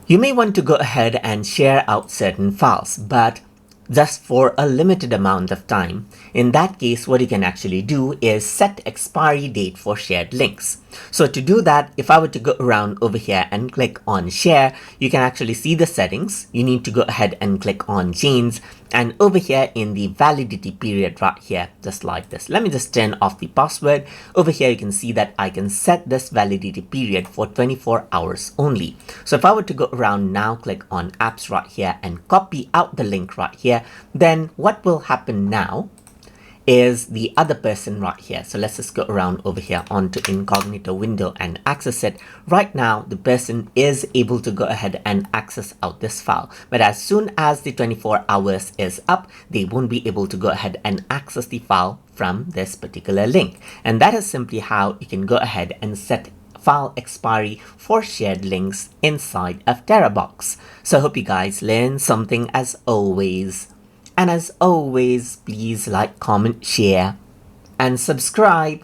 You may want to go ahead and share out certain files, but just for a limited amount of time. In that case, what you can actually do is set expiry date for shared links. So to do that, if I were to go around over here and click on share, you can actually see the settings. You need to go ahead and click on chains, and over here in the validity period right here, just like this. Let me just turn off the password. Over here, you can see that I can set this validity period for 24 hours only. So if I were to go around now, click on apps right here and copy out the link right here, then what will happen now is the other person right here. So let's just go around over here onto incognito window and access it. Right now, the person is able to go ahead and access out this file. But as soon as the 24 hours is up, they won't be able to go ahead and access the file from this particular link. And that is simply how you can go ahead and set file expiry for shared links inside of Terabox. So I hope you guys learned something as always. And as always, please like, comment, share, and subscribe.